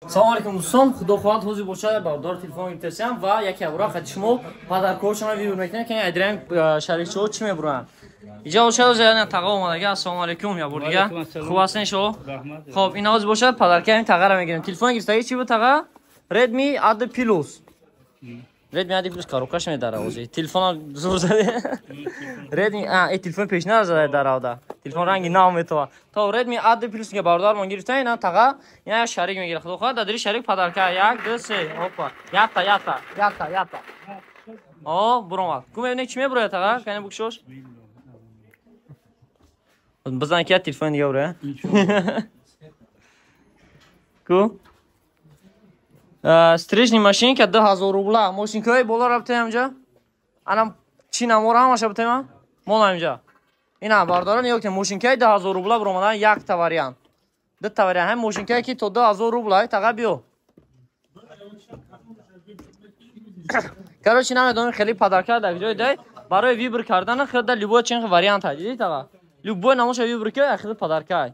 салом алейкум дӯстон, худо хоҳад ҳозир бошад бардор телефон гирифтасиям ва яке авра хати шумо падаркоршона вибр мекунем ки айдрам шарикчиҳо чӣ мебуранд. Иҷо бошад ҳозир таға омадаги ассалому алейкум я бор дига. Хуб ҳастин шумо? Хоб, ин ҳозир бошад падаркаи тағаро мегирем. Телефон гирифтаги чӣ буд таға? Redmi A10 Plus. Redmi A10 Plus коробкаш медара ҳозир. Телефон зур заде. Redmi телефон пешна заде даравда. Телефон ранги нав метова. То Redmi A10 Plus га бардор мон гирифта ина тага ина шарик мегира. Худо хоҳад дадри шарик падарка 1 2 3 опа. Ята. О, буромад. Ку мебинед чӣ мебурад тага? Кане букшош. Бизан ки телефон дига бура. Ку стрижни машинка 2000 рубла. Машинкаи бола рабта амҷа. Анам чи намора ҳамаша бутема? Мол амҷа. Ина бардоран ёкте машинкаи 2000 рубла буромадан якта вариант. Дутта вариант. Ҳам машинкаи ки то 2000 рубла тага биё. Короче, намедонем хеле падарка дар ҷои дай барои вибр кардан худа любой чин вариант ҳаст. Дидӣ тага? Любой намуша вибр ки ахир падарка.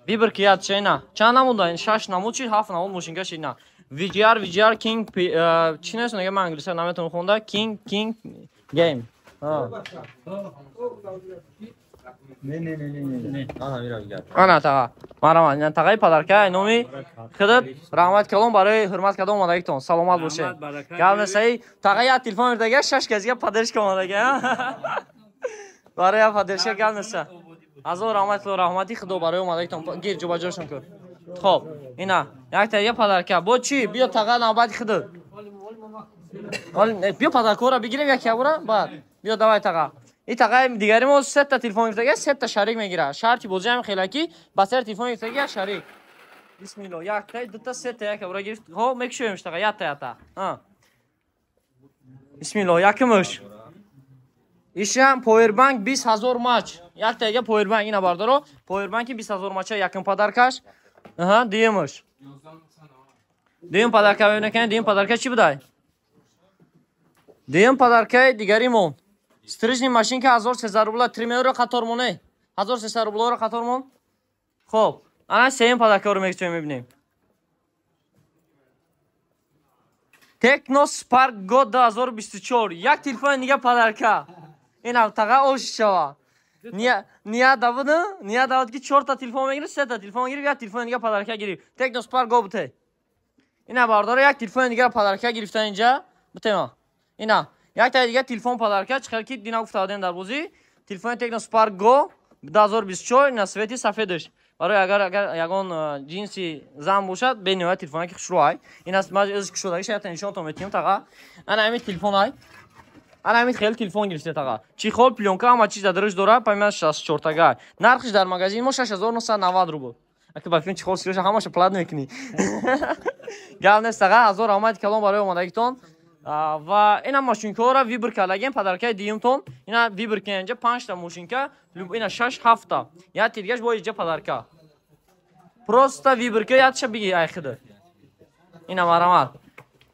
Вибр ки яд чайна. Чанд намуда? 6 намуд чи 7 намуд машинка шина. VGR King چی نیست نگه من انگلیسی نمیتونم خونده King Game نه آنا تا مرام نه تاقای پدرکای نومی خودت رحمت کلام برای حرمت کردن اومدگیتون سلامت باشه گل نسایی تاقای تلفن میردگه 6 کزیه پدرش که اومدگه برای پدرش گل نسا از رحمتی خدا برای اومدگیتون گیر جو بجاشون کن خب اینا یک تا یه پدرکا با چی بیا تاقا نوبت خودت بیا پدرکا رو بگیریم یکی برا بعد بیا دوای تاقا این تاقا دیگری ما 3 تا تلفن گرفتگی 3 تا شریک میگیره شرطی بازی هم خیلی کی با سر تلفن گرفتگی شریک بسم الله یک تا 2 تا 3 تا یک برا گرفت ها میکشویمش تاقا یک تا ها بسم الله یکمش ایشم پاور بانک 20000 ماچ یک تا یک پاور بانک اینا بردارو پاور بانک 20000 ماچ یکم پدرکاش Aha, diyemiz. Diyem padarka bebineken, diyem padarka çi buday? Diyem padarka digari mon. Strijni maşinka 1300 rubla, 3 euro qator mone. 1300 rubla ro qator mon. Xo'p, ana seyim padarka ro mekçoy mebineyim. Tekno Spark Go 2024. Yak telefon niga padarka. Ina taga oşşava. Niye davudun? Niye davud ki 4 ta telefon megirib, 3 ta telefon girib, ya telefon diga padarka girib. Tekno Spark Go bute. Ina bardor yak telefon diga padarka giriftan inja butema. Ina yak ta diga telefon padarka chiqar ki dina uftaden dar bozi. Telefon Tekno Spark Go 2024 na sveti safedish. Барои агар ягон джинси зам бошад бениҳоят телефоне ки хушрӯай. Ин аст ман аз кушодагиш ята нишонтон метиҳам тага. Ана ҳамин телефонай. Ана ҳамин хеле телефон гирифте тага. Чихол плёнка ҳама чиз дараш дора, пайман 64 тага. Нархиш дар магазин мо 6990 рубл. Аки ба фин чихол сироша ҳамаша плат мекунӣ. Гал нест тага, азор омад калом барои омадагитон. Ва ина машинкаро вибр кардагем падаркаи диюмтон. Ина вибр кенҷа 5 та машинка, ина 6 7 та. Я тиргаш бо иҷа падарка. Просто вибр ка ятша биги ай хида. Ина марамат.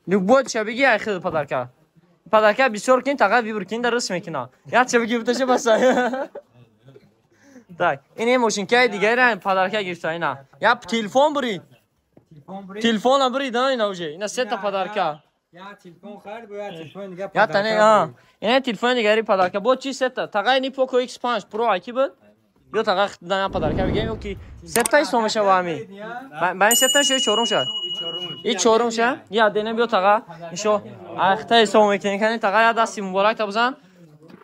Любой ша биги ай хида падарка. Падарка бисёр кин тага вибр кин дар рисм мекина. Ятша биги буташа баса. Так, ина машинкаи дигари падарка гирифта ина. Я телефон бури. Телефон бури да ина уже. Ина сета падарка. Я телефон خرید باید تلفن دیگه یا تنه این تلفن دیگری پدر که با چی ستا تقای نی پوکو X5 پرو اکی بود یا تقای دنا پدر که میگم کی ستا ایسو میشه وامی من ستا شو چورم شد این چورم شد یا دنه بیو تقای ایشو اختا ایسو میکنی کنی تقای دستی مبارک تا بزن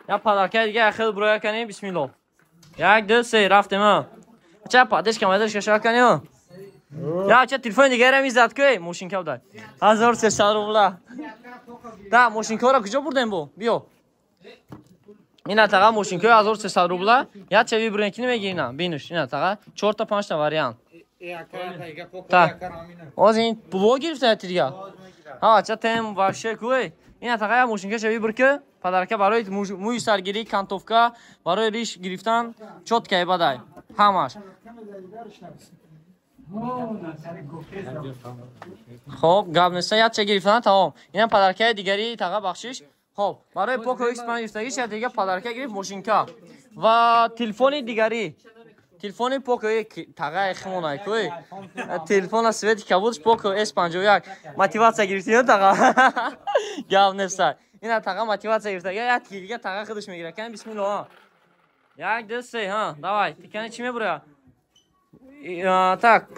یا پدر که دیگه اخیر برای کنی بسم الله یک دو سه رفتم چه پادش کمادش کشا کنی یا چه تلفن دیگری میزد که ماشین که بود 1300 روبل دا ماشینکا را کجا بردیم بو بیو اینا تاقا ماشینکا 1300 روبل یا چه ویبرنکی میگیرینا بینش اینا تاقا 4 تا 5 تا واریانت تا از این بو گرفته دیگه ها چه تم واشه کوی اینا تاقا ماشینکا چه ویبرکه پدرکه برای موی سرگیری کانتوفکا برای ریش گرفتن چوتکای بدای همش خب گاب نسته یاد چه گرفتن تمام اینا پدرکه دیگری تاقا بخشش خب برای پوکو X5 گرفتگیش دیگه پدرکه گرفت ماشینکا و تلفن دیگری Телефони поко тага химонай кой. Телефона Свет Кабудш поко S51 мотивация гирифтин тага. Гав нефса. Ина тага мотивация гирифта. Я тилга тага худш мегира. Кан бисмилlah. Як десте ха. Давай. Тикани чи мебура? Так,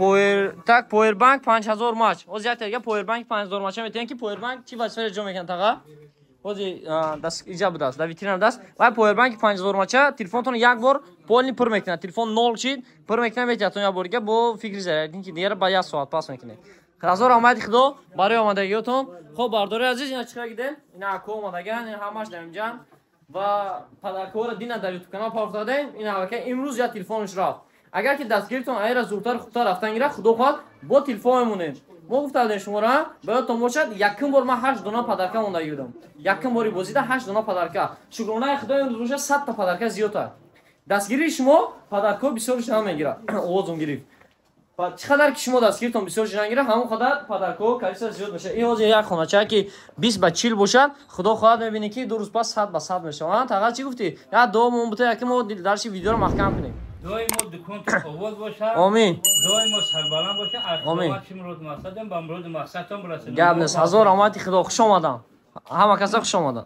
Powerbank 5000 мач. Оз ятга Powerbank 5000 мач метен ки Powerbank чи вазифа ҷо мекан тага. Ози дас иҷа будаст. Да витрина даст. Ва Powerbank 5000 мача телефонтон як бор полни пур мекунад. Телефон 0 чи пур мекунад метиатон я борга бо фикри зарядин ки дигар ба 1 соат пас мекунад. Хазор омади худо барои омадагиотон. Хоб бардори азиз ина чиқар гидем. Ина ако омадаган, ина ҳамаш дамҷан ва падакора дина дар YouTube канал пафтадем. Ина ака имрӯз я телефонш рафт. Агар ки дастгиртон айра зуртар хубтар рафтан гира худо хоҳад бо телефон мемонем. Мо гуфтадем шумора баётон бошад якин бор ман 8 дона падарка монда юдам. Якин бори бозида 8 дона падарка. Шукронаи худои имрӯз боша 100 та падарка зиёдтар. Дастгири шумо падарко бисёр шина мегира. Овозум гирифт. Ба чӣ қадар ки шумо дастгиртон бисёр шина гира ҳамон қадар падарко калиса зиёд меша. Ин ҳозир як хонача ки 20 ба 40 бошад худо хоҳад мебинӣ ки 2 рӯз пас 100 ба 100 мешаванд. Тағат чӣ гуфтӣ? Я дуо мон бута яки мо дарши видеоро маҳкам кунем. доимо дуконтон овоз боша. Амин. доимо сарбаланд боша. Амин. Шимрод мақсадам ба мурод мақсадтон бурасед. Гап нест. Ҳазор омади худо хуш омадан. Ҳама каса хуш омадан.